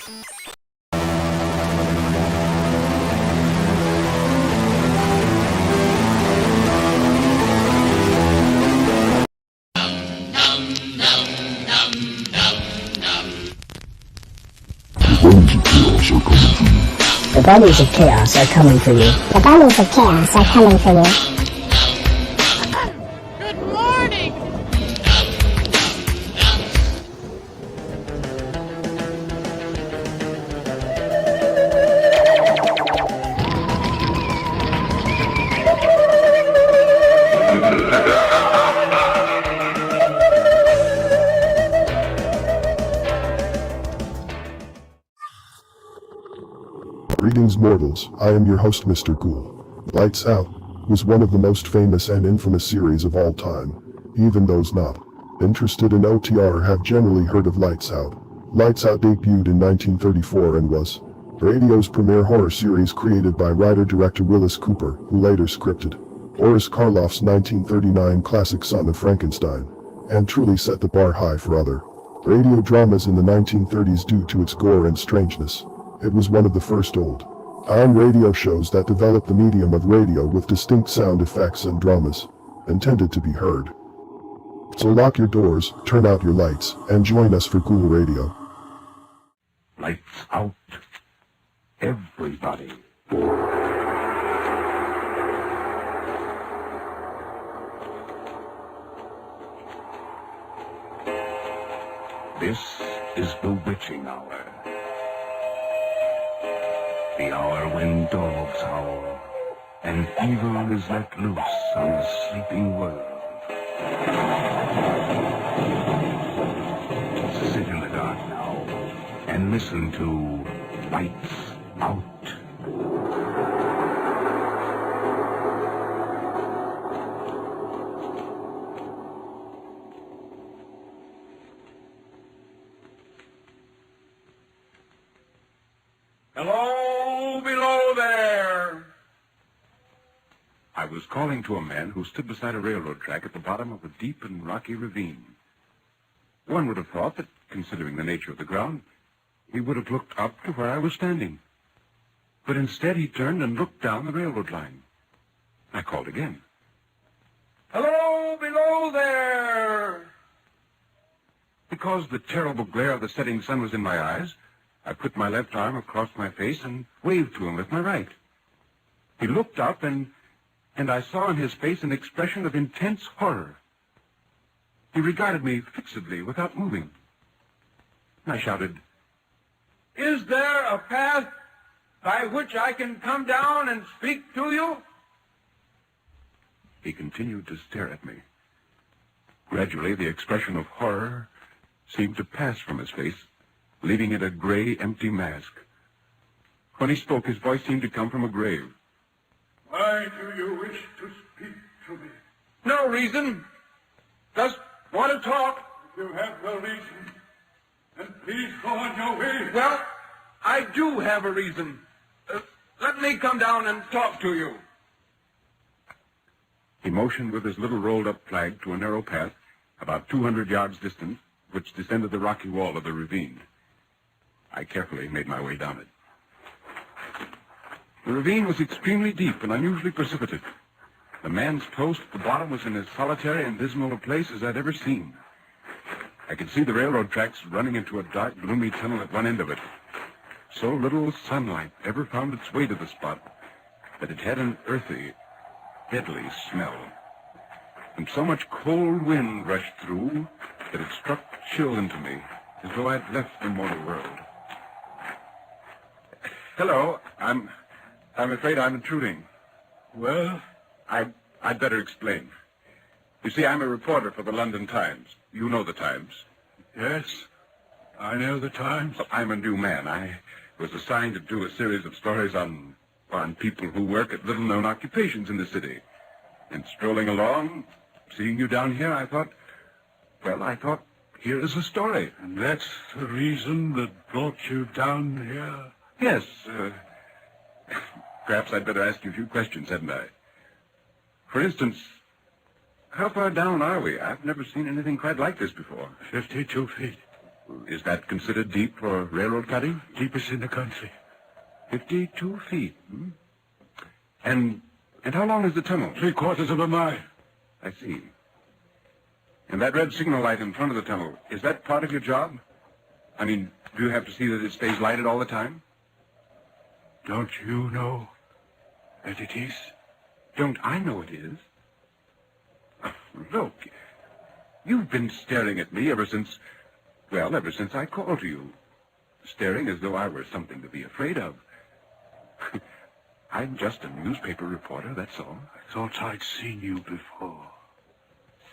The bunnies of chaos are coming for you. The bunnies of chaos are coming for you. Good morning! Greetings, mortals. I am your host, Mr. Ghoul. Lights Out was one of the most famous and infamous series of all time. Even those not interested in OTR have generally heard of Lights Out. Lights Out debuted in 1934 and was radio's premier horror series created by writer-director Willis Cooper, who later scripted Boris Karloff's 1939 classic Son of Frankenstein, and truly set the bar high for other radio dramas in the 1930s due to its gore and strangeness. It was one of the first old-time radio shows that developed the medium of radio with distinct sound effects and dramas intended to be heard. So lock your doors, turn out your lights, and join us for Ghoul Radio. Lights out. Everybody. This is the witching hour. The hour when dogs howl, and evil is let loose on the sleeping world. Sit in the dark now, and listen to Lights Out. Hello, below there! I was calling to a man who stood beside a railroad track at the bottom of a deep and rocky ravine. One would have thought that, considering the nature of the ground, he would have looked up to where I was standing. But instead he turned and looked down the railroad line. I called again. Hello, below there! Because the terrible glare of the setting sun was in my eyes, I put my left arm across my face and waved to him with my right. He looked up, and I saw in his face an expression of intense horror. He regarded me fixedly without moving. I shouted, Is there a path by which I can come down and speak to you? He continued to stare at me. Gradually, the expression of horror seemed to pass from his face, leaving it a gray, empty mask. When he spoke, his voice seemed to come from a grave. Why do you wish to speak to me? No reason. Just want to talk. If you have no reason, then please go on your way. Well, I do have a reason. Let me come down and talk to you. He motioned with his little rolled-up flag to a narrow path about 200 yards distant, which descended the rocky wall of the ravine. I carefully made my way down it. The ravine was extremely deep and unusually precipitous. The man's post at the bottom was in as solitary and dismal a place as I'd ever seen. I could see the railroad tracks running into a dark, gloomy tunnel at one end of it. So little sunlight ever found its way to the spot that it had an earthy, deadly smell. And so much cold wind rushed through that it struck chill into me, as though I'd left the mortal world. Hello, I'm afraid I'm intruding. Well? I'd better explain. You see, I'm a reporter for the London Times. You know the Times. Yes, I know the Times. Well, I'm a new man. I was assigned to do a series of stories on people who work at little-known occupations in the city. And strolling along, seeing you down here, I thought, here is a story. And that's the reason that brought you down here? Yes, perhaps I'd better ask you a few questions, hadn't I? For instance, how far down are we? I've never seen anything quite like this before. 52 feet. Is that considered deep for railroad cutting? Deepest in the country. 52 feet. Hmm? And how long is the tunnel? 3/4 of a mile. I see. And that red signal light in front of the tunnel, is that part of your job? I mean, do you have to see that it stays lighted all the time? Don't you know that it is? Don't I know it is? Look, you've been staring at me ever since I called to you. Staring as though I were something to be afraid of. I'm just a newspaper reporter, that's all. I thought I'd seen you before.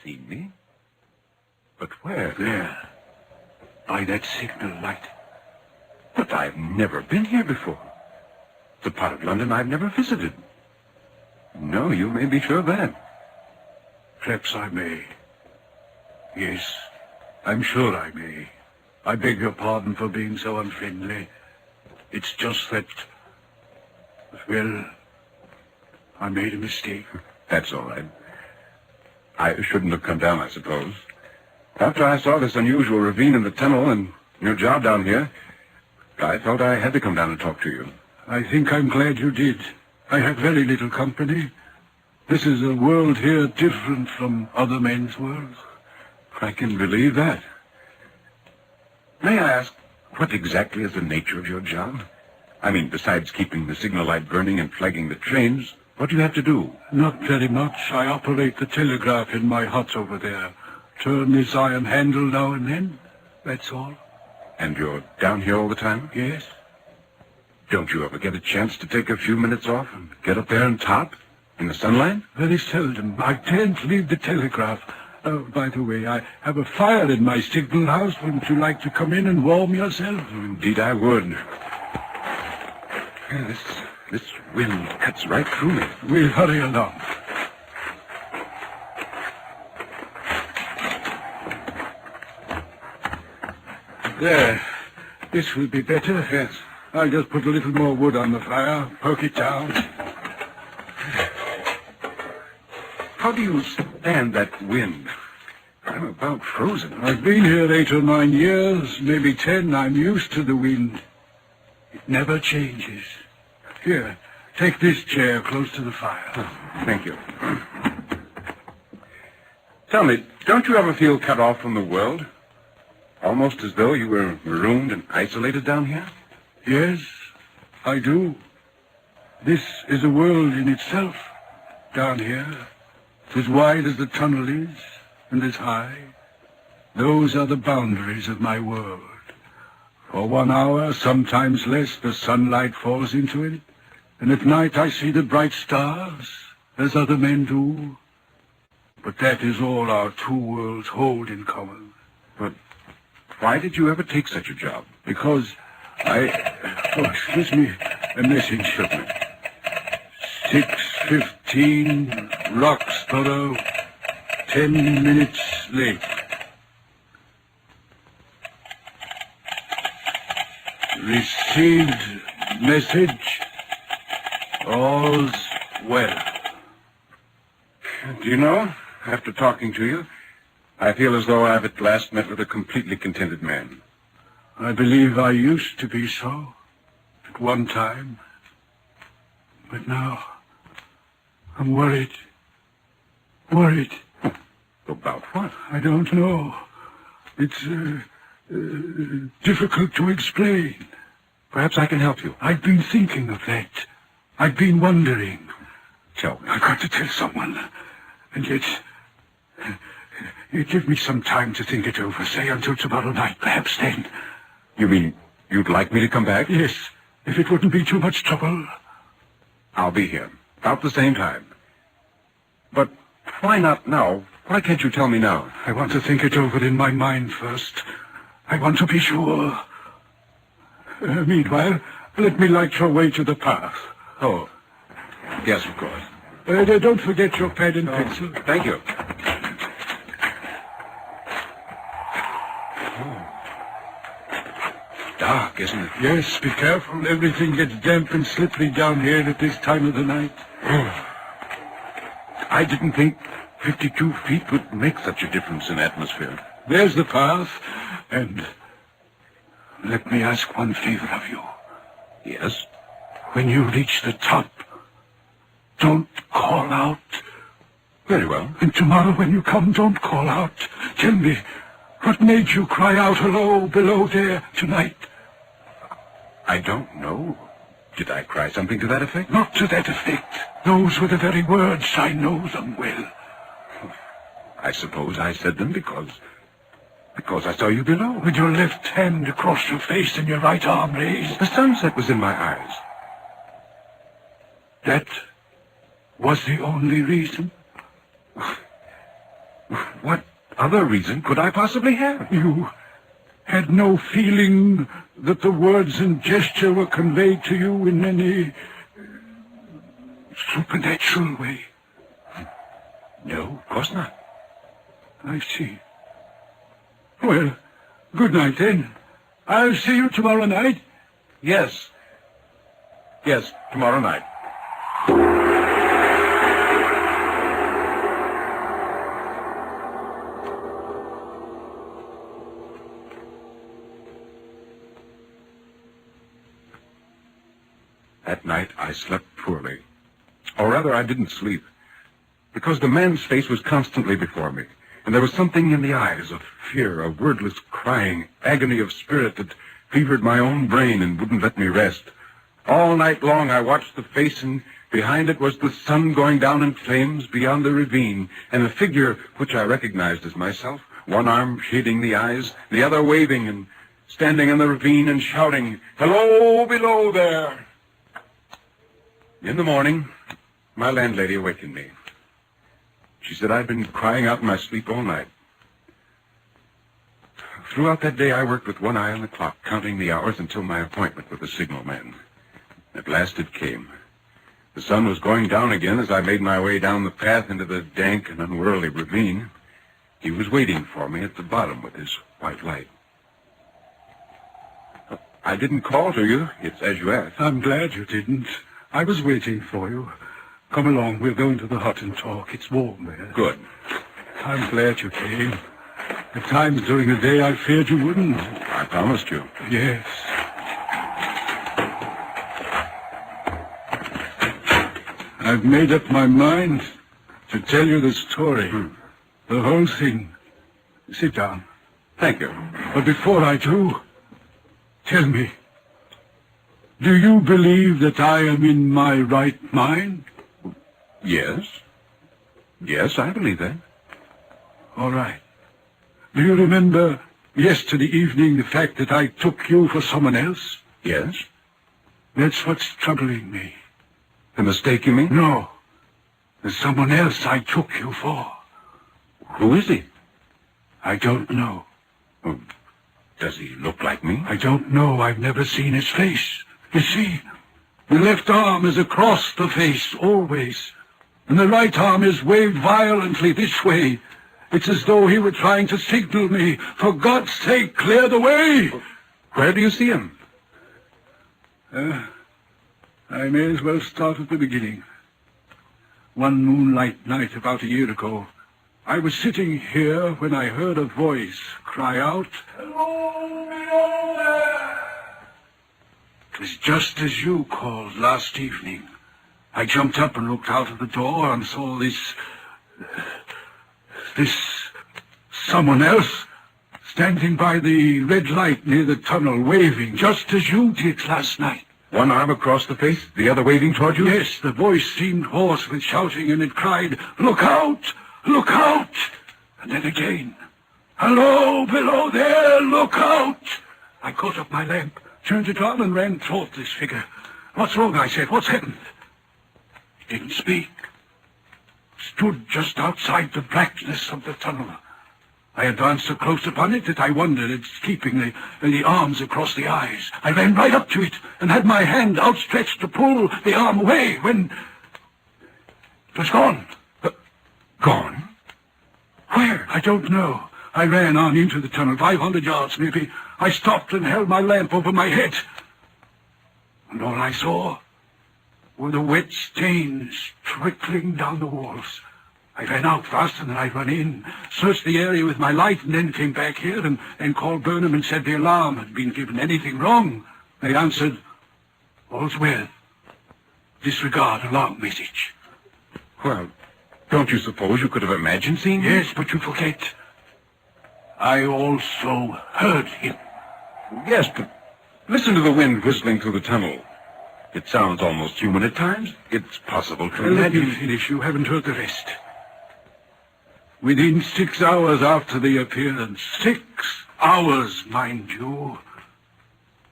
Seen me? But where? There. By that signal light. But I've never been here before. It's a part of London I've never visited. No, you may be sure of that. Perhaps I may. Yes, I'm sure I may. I beg your pardon for being so unfriendly. It's just that, well, I made a mistake. That's all right. I shouldn't have come down, I suppose. After I saw this unusual ravine in the tunnel and your job down here, I felt I had to come down and talk to you. I think I'm glad you did. I have very little company. This is a world here different from other men's worlds. I can believe that. May I ask, what exactly is the nature of your job? I mean, besides keeping the signal light burning and flagging the trains, what do you have to do? Not very much. I operate the telegraph in my hut over there. Turn this iron handle now and then. That's all. And you're down here all the time? Yes. Don't you ever get a chance to take a few minutes off and get up there and top? In the sunlight? Very seldom. I can't leave the telegraph. Oh, by the way, I have a fire in my signal house. Wouldn't you like to come in and warm yourself? Indeed I would. This wind cuts right through me. We'll hurry along. There. This will be better. Yes. I'll just put a little more wood on the fire, poke it down. How do you stand that wind? I'm about frozen. I've been here 8 or 9 years, maybe 10. I'm used to the wind. It never changes. Here, take this chair close to the fire. Oh, thank you. Tell me, don't you ever feel cut off from the world? Almost as though you were marooned and isolated down here? Yes, I do. This is a world in itself, down here. As wide as the tunnel is, and as high. Those are the boundaries of my world. For 1 hour, sometimes less, the sunlight falls into it, and at night I see the bright stars, as other men do. But that is all our two worlds hold in common. But why did you ever take such a job? Because excuse me, a message. Certainly. 6:15, Roxborough, 10 minutes late. Received message, all's well. Do you know, after talking to you, I feel as though I've at last met with a completely contented man. I believe I used to be so, at one time. But now, I'm worried. Worried. About what? I don't know. It's difficult to explain. Perhaps I can help you. I've been thinking of that. I've been wondering. Tell me. I've got to tell someone. And yet, give me some time to think it over. Say until tomorrow night, perhaps then. You mean you'd like me to come back? Yes, if it wouldn't be too much trouble. I'll be here, about the same time. But why not now? Why can't you tell me now? I want to think it over in my mind first. I want to be sure. Meanwhile, let me light your way to the path. Oh, yes, of course. Don't forget your pad and pencil. Thank you. Dark, isn't it? Yes, be careful. Everything gets damp and slippery down here at this time of the night. Oh. I didn't think 52 feet would make such a difference in atmosphere. There's the path, and Let me ask one favor of you. Yes? When you reach the top, don't call out. Very well. And tomorrow when you come, don't call out. Tell me, what made you cry out hello below there tonight? I don't know. Did I cry something to that effect? Not to that effect. Those were the very words. I know them well. I suppose I said them because I saw you below. With your left hand across your face and your right arm raised. The sunset was in my eyes. That was the only reason? What other reason could I possibly have? You had no feeling that the words and gesture were conveyed to you in any supernatural way? No, of course not. I see. Well, good night then. I'll see you tomorrow night. Yes. Yes, tomorrow night. That night I slept poorly. Or rather, I didn't sleep. Because the man's face was constantly before me. And there was something in the eyes of fear, a wordless crying, agony of spirit that fevered my own brain and wouldn't let me rest. All night long I watched the face, and behind it was the sun going down in flames beyond the ravine, and a figure which I recognized as myself, one arm shading the eyes, the other waving and standing in the ravine and shouting, "Hello, below there!" In the morning, my landlady awakened me. She said I'd been crying out in my sleep all night. Throughout that day, I worked with one eye on the clock, counting the hours until my appointment with the signalman. At last it came. The sun was going down again as I made my way down the path into the dank and unworldly ravine. He was waiting for me at the bottom with his white light. I didn't call to you. It's as you asked. I'm glad you didn't. I was waiting for you. Come along, we'll go into the hut and talk. It's warm there. Good. I'm glad you came. At times during the day I feared you wouldn't. I promised you. Yes. I've made up my mind to tell you the story. The whole thing. Sit down. Thank you. But before I do, tell me, do you believe that I am in my right mind? Yes. Yes, I believe that. All right. Do you remember yesterday evening the fact that I took you for someone else? Yes. That's what's troubling me. The mistake, you mean? No. There's someone else I took you for. Who is he? I don't know. Oh, does he look like me? I don't know. I've never seen his face. You see, the left arm is across the face, always. And the right arm is waved violently this way. It's as though he were trying to signal me, "For God's sake, clear the way!" Where do you see him? I may as well start at the beginning. One moonlight night about a year ago, I was sitting here when I heard a voice cry out, "Hello, below there!" It was just as you called last evening. I jumped up and looked out of the door and saw this someone else standing by the red light near the tunnel, waving, just as you did last night. One arm across the face, the other waving toward you? Yes, the voice seemed hoarse with shouting, and it cried, "Look out! Look out!" And then again, "Hello, below there, look out!" I caught up my lamp, turned it on, and ran toward this figure. "What's wrong?" I said. "What's happened?" He didn't speak. Stood just outside the blackness of the tunnel. I advanced so close upon it that I wondered at its keeping the arms across the eyes. I ran right up to it and had my hand outstretched to pull the arm away when it was gone. Gone? Where? I don't know. I ran on into the tunnel, 500 yards maybe. I stopped and held my lamp over my head. And all I saw were the wet stains trickling down the walls. I ran out faster than I'd run in, searched the area with my light, and then came back here and called Burnham and said the alarm had been given. Anything wrong? They answered, all's well. Disregard alarm message. Well, don't you suppose you could have imagined seeing him? Yes, but you forget. I also heard him. Yes, but listen to the wind whistling through the tunnel. It sounds almost human at times. It's possible to Let me imagine. finish. You haven't heard the rest. Within 6 hours after the appearance, 6 hours, mind you,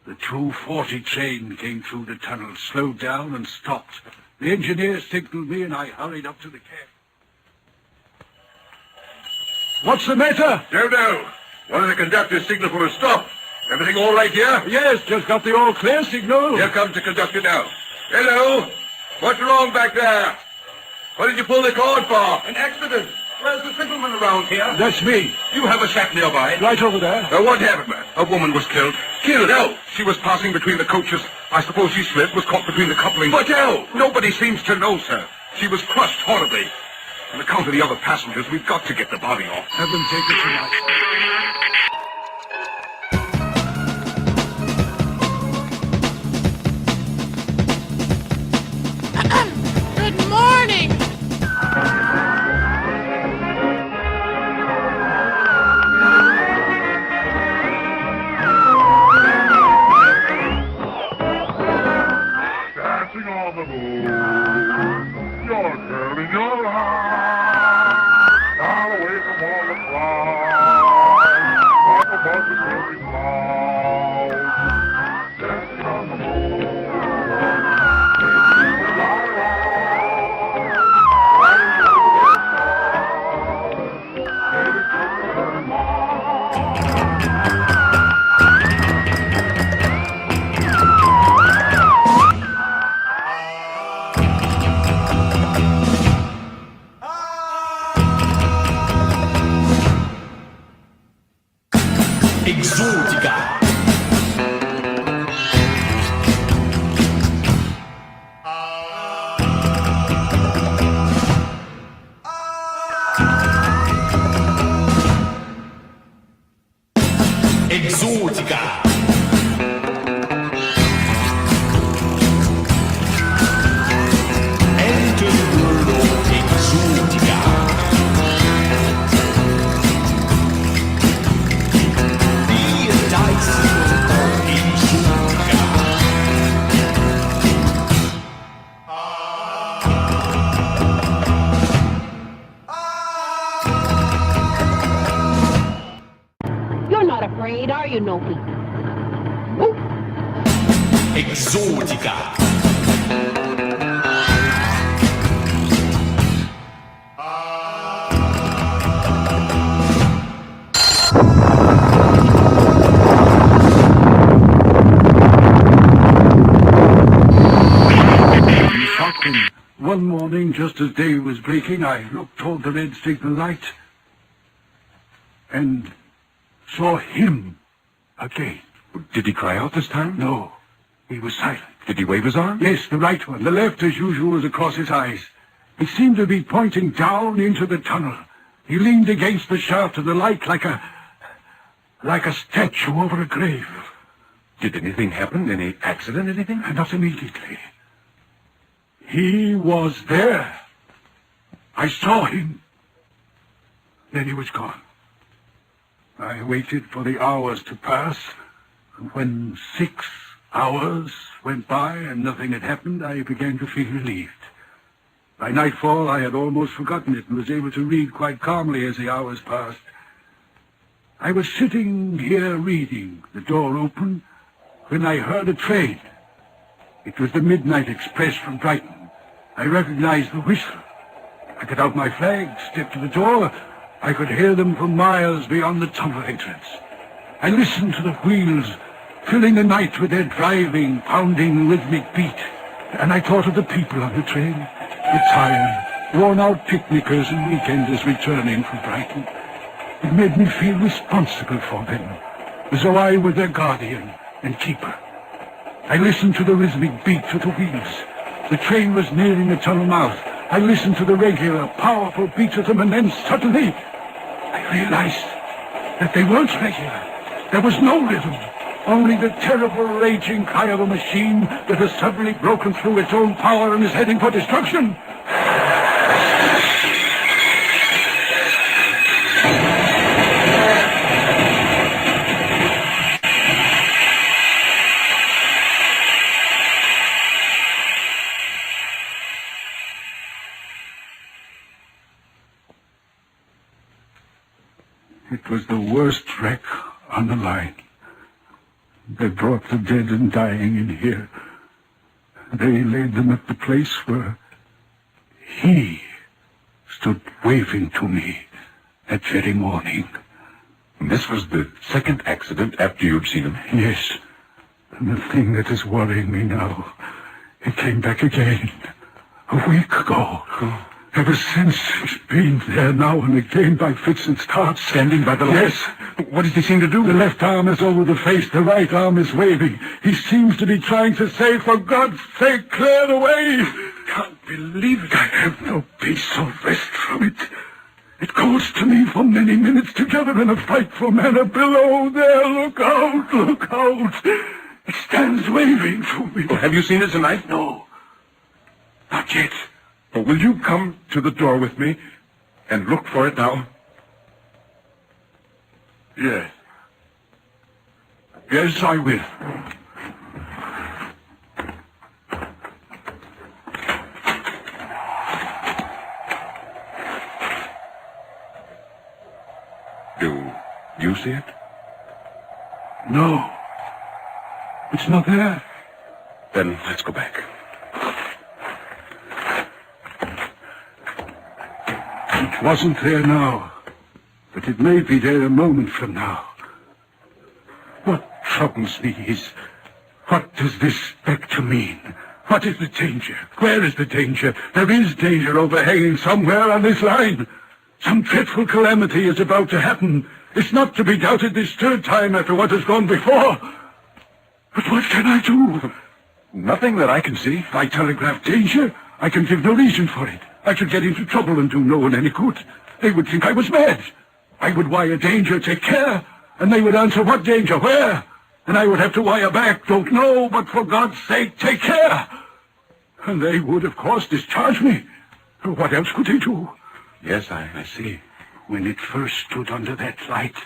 the 2:40 train came through the tunnel, slowed down and stopped. The engineer signaled me and I hurried up to the cab. What's the matter? Don't know. One of the conductors signaled for a stop. Everything all right here? Yes, just got the all clear signal. Here comes the conductor now. Hello? What's wrong back there? What did you pull the cord for? An accident. Where's the signalman around here? That's me. You have a shack nearby. Right over there. What happened, man? A woman was killed. Killed? How? She was passing between the coaches. I suppose she slipped, was caught between the couplings. But how? Nobody seems to know, sir. She was crushed horribly. On account of the other passengers, we've got to get the body off. Have them take it tonight. Good morning. Dancing on the moon, you're turning your eyes, not away from all the clouds, up above the glowing clouds. Dancing on the moon, taking the light riding over the stars, headed to Mars. Exótica. Exótica. Enter the world of Exótica. You're not afraid, are you, Noki? Exótica. Shocking. One morning, just as day was breaking, I looked toward the red signal light and saw him again. Did he cry out this time? No, he was silent. Did he wave his arm? Yes, the right one. The left, as usual, was across his eyes. He seemed to be pointing down into the tunnel. He leaned against the shaft of the light like a statue over a grave. Did anything happen? Any accident, anything? Not immediately. He was there. I saw him. Then he was gone. I waited for the hours to pass. And when 6 hours went by and nothing had happened, I began to feel relieved. By nightfall, I had almost forgotten it and was able to read quite calmly as the hours passed. I was sitting here reading, the door open, when I heard a train. It was the midnight express from Brighton. I recognized the whistle. I got out my flag, stepped to the door. I could hear them for miles beyond the tunnel entrance. I listened to the wheels, filling the night with their driving, pounding, rhythmic beat. And I thought of the people on the train, the tired, worn-out picnickers and weekenders returning from Brighton. It made me feel responsible for them, as though I were their guardian and keeper. I listened to the rhythmic beat of the wheels. The train was nearing the tunnel mouth. I listened to the regular, powerful beats of them, and then suddenly I realized that they weren't regular. There was no rhythm. Only the terrible raging cry of a machine that has suddenly broken through its own power and is heading for destruction. It was the worst wreck on the line. They brought the dead and dying in here. They laid them at the place where he stood waving to me that very morning. And this was the second accident after you'd seen him? Yes. And the thing that is worrying me now, it came back again a week ago. Ever since, it's been there now and again by fits and starts. Standing by the light? Yes. What does he seem to do? The left arm is over the face, the right arm is waving. He seems to be trying to say, for God's sake, clear the way. Can't believe it. I have no peace or rest from it. It calls to me for many minutes together in a frightful manner. Below there, look out, look out. It stands waving to me. Well, have you seen it tonight? No. Not yet. Well, will you come to the door with me and look for it now? Yes. Yes, I will. Do you see it? No. It's not there. Then let's go back. It wasn't there now, but it may be there a moment from now. What troubles me is, what does this spectre mean? What is the danger? Where is the danger? There is danger overhanging somewhere on this line. Some dreadful calamity is about to happen. It's not to be doubted this third time after what has gone before. But what can I do? Nothing that I can see. If I telegraph danger, I can give no reason for it. I should get into trouble and do no one any good. They would think I was mad. I would wire danger, take care, and they would answer what danger, where? And I would have to wire back, don't know, but for God's sake, take care. And they would, of course, discharge me. What else could they do? Yes, I see. When it first stood under that light,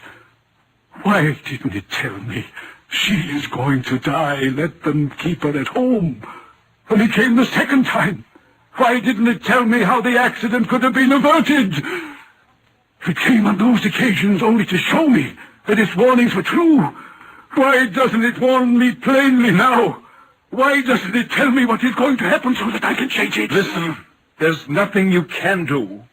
why didn't it tell me she is going to die? Let them keep her at home. When it came the second time, why didn't it tell me how the accident could have been averted? It came on those occasions only to show me that its warnings were true. Why doesn't it warn me plainly now? Why doesn't it tell me what is going to happen so that I can change it? Listen, there's nothing you can do.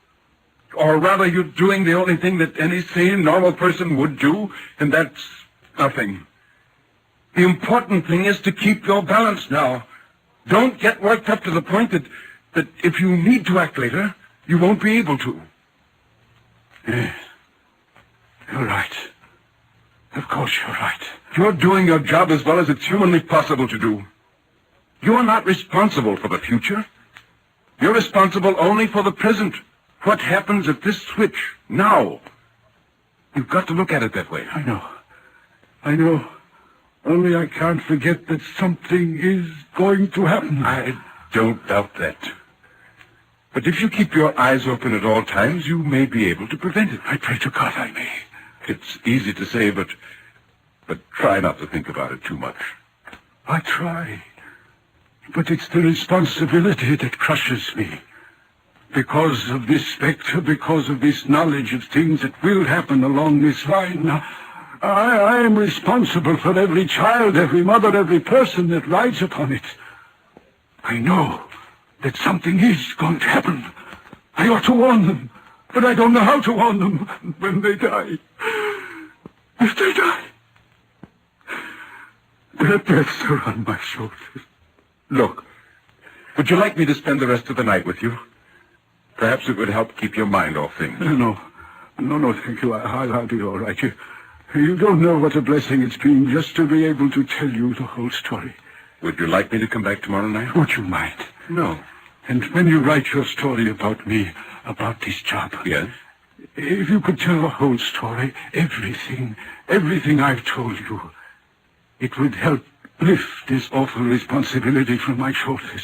Or rather, you're doing the only thing that any sane, normal person would do, and that's nothing. The important thing is to keep your balance now. Don't get worked up to the point that if you need to act later, you won't be able to. Yes. You're right. Of course you're right. You're doing your job as well as it's humanly possible to do. You're not responsible for the future. You're responsible only for the present. What happens at this switch, now? You've got to look at it that way. I know. Only I can't forget that something is going to happen. I don't doubt that. But if you keep your eyes open at all times, you may be able to prevent it. I pray to God I may. It's easy to say, but try not to think about it too much. I try. But it's the responsibility that crushes me. Because of this spectre, because of this knowledge of things that will happen along this line, I am responsible for every child, every mother, every person that rides upon it. I know that something is going to happen. I ought to warn them, but I don't know how to warn them when they die. If they die, their deaths are on my shoulders. Look, would you like me to spend the rest of the night with you? Perhaps it would help keep your mind off things. No, thank you. I'll be all right. You don't know what a blessing it's been just to be able to tell you the whole story. Would you like me to come back tomorrow night? Would you mind? No. And when you write your story about me, about this job... Yes? If you could tell the whole story, everything I've told you, it would help lift this awful responsibility from my shoulders.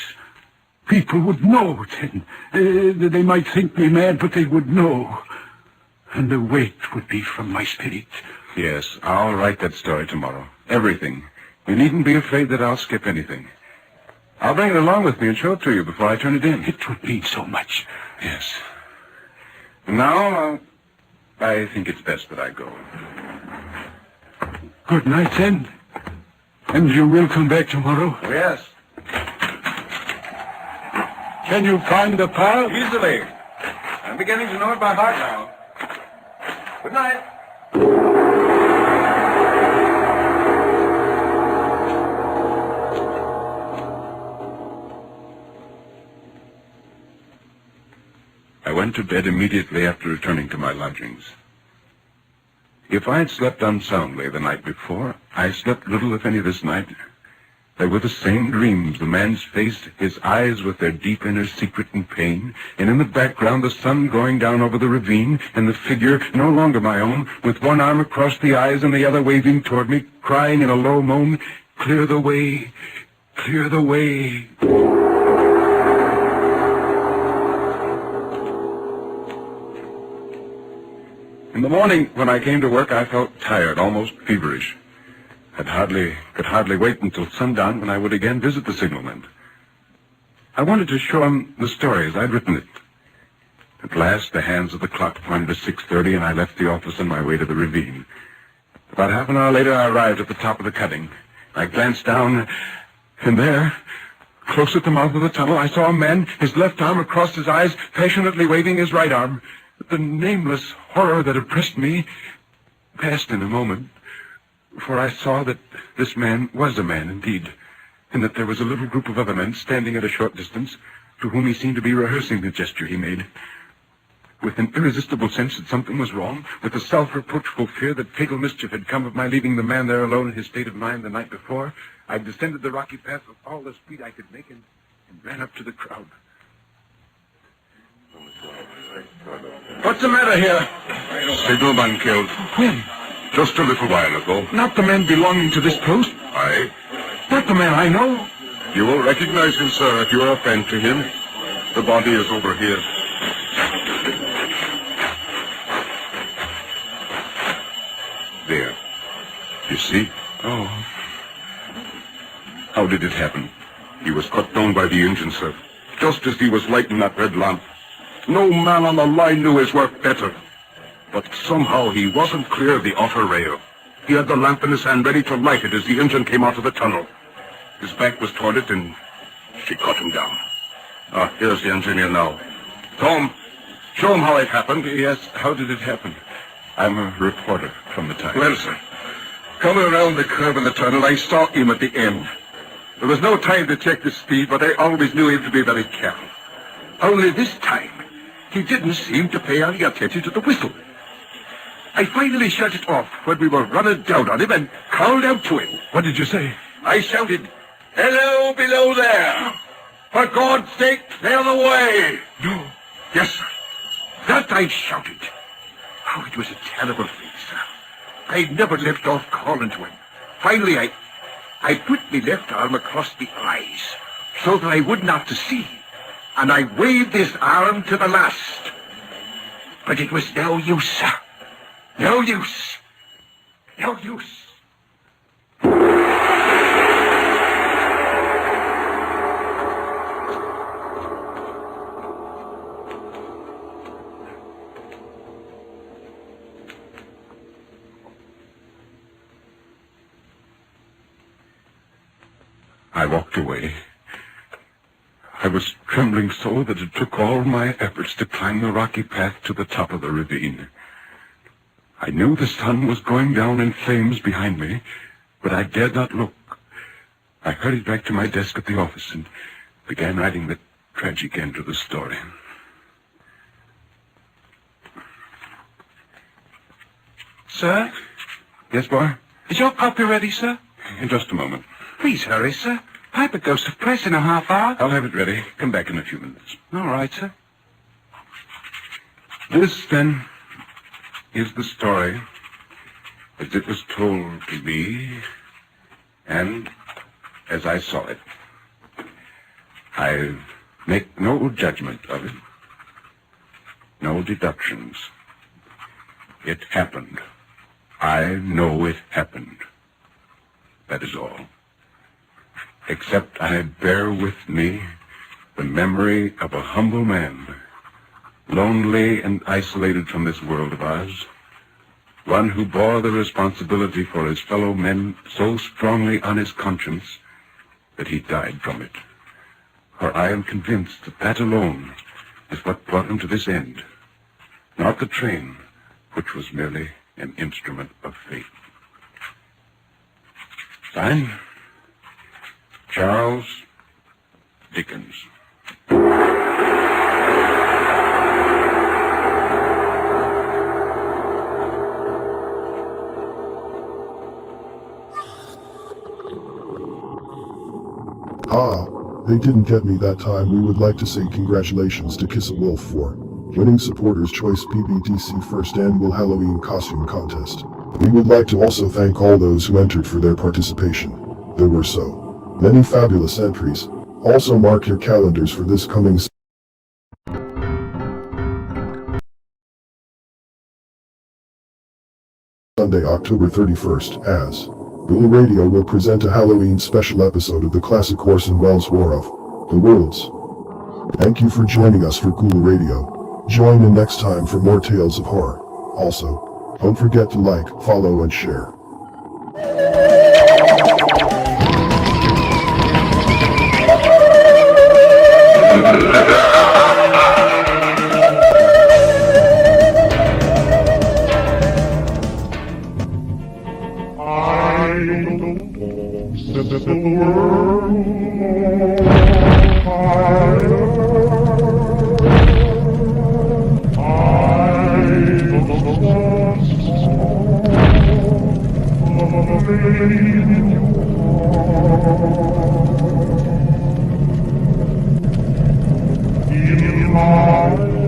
People would know then. They might think me mad, but they would know. And the weight would be from my spirit. Yes, I'll write that story tomorrow. Everything. You needn't be afraid that I'll skip anything. I'll bring it along with me and show it to you before I turn it in. It would mean so much. Yes. Now, I think it's best that I go. Good night, then. And you will come back tomorrow? Yes. Can you find the path? Easily. I'm beginning to know it by heart now. Good night. I went to bed immediately after returning to my lodgings. If I had slept unsoundly the night before, I slept little if any this night. They were the same dreams, the man's face, his eyes with their deep inner secret and pain, and in the background the sun going down over the ravine, and the figure, no longer my own, with one arm across the eyes and the other waving toward me, crying in a low moan, "Clear the way, clear the way." In the morning, when I came to work, I felt tired, almost feverish. I could hardly wait until sundown when I would again visit the signalman. I wanted to show him the story as I'd written it. At last, the hands of the clock pointed to 6:30, and I left the office on my way to the ravine. About half an hour later, I arrived at the top of the cutting. I glanced down, and there, close at the mouth of the tunnel, I saw a man, his left arm across his eyes, passionately waving his right arm. The nameless horror that oppressed me passed in a moment, for I saw that this man was a man indeed, and that there was a little group of other men standing at a short distance, to whom he seemed to be rehearsing the gesture he made. With an irresistible sense that something was wrong, with a self-reproachful fear that fatal mischief had come of my leaving the man there alone in his state of mind the night before, I descended the rocky path with all the speed I could make and ran up to the crowd. What's the matter here? Signalman killed. When? Just a little while ago. Not the man belonging to this post? Aye. Not the man I know? You will recognize him, sir, if you are a friend to him. The body is over here. There. You see? Oh. How did it happen? He was cut down by the engine, sir. Just as he was lighting that red lamp. No man on the line knew his work better. But somehow he wasn't clear of the outer rail. He had the lamp in his hand ready to light it as the engine came out of the tunnel. His back was toward it and she cut him down. Here's the engineer now. Tom, show him how it happened. Yes, how did it happen? I'm a reporter from the Times. Well, sir, coming around the curve in the tunnel, I saw him at the end. There was no time to check the speed, but I always knew him to be very careful. Only this time, he didn't seem to pay any attention to the whistle. I finally shut it off when we were running down on him and called out to him. What did you say? I shouted, "Hello, below there! For God's sake, clear the way!" No. Yes, sir. That I shouted. Oh, it was a terrible thing, sir. I never left off calling to him. Finally, I put my left arm across the eyes so that I wouldn't have to see, and I waved this arm to the last. But it was no use, sir. No use. No use. I walked away. I was trembling so that it took all my efforts to climb the rocky path to the top of the ravine. I knew the sun was going down in flames behind me, but I dared not look. I hurried back to my desk at the office and began writing the tragic end to the story. Sir? Yes, boy? Is your copy ready, sir? In just a moment. Please hurry, sir. Piper goes to press in a half hour. I'll have it ready. Come back in a few minutes. All right, sir. This, then, is the story as it was told to me and as I saw it. I make no judgment of it, no deductions. It happened. I know it happened. That is all. Except I bear with me the memory of a humble man, lonely and isolated from this world of ours, one who bore the responsibility for his fellow men so strongly on his conscience that he died from it. For I am convinced that that alone is what brought him to this end, not the train, which was merely an instrument of fate. Signed, Charles Dickens. Ah, they didn't get me that time. We would like to say congratulations to Kiss a Wolf for winning Supporters' Choice PBDC First Annual Halloween Costume Contest. We would like to also thank all those who entered for their participation. There were so many fabulous entries. Also mark your calendars for this coming Sunday, October 31st, as Ghoul Radio will present a Halloween special episode of the classic Orson Welles' War of the Worlds. Thank you for joining us for Ghoul Radio. Join in next time for more tales of horror. Also, don't forget to like, follow, and share. Set the world in my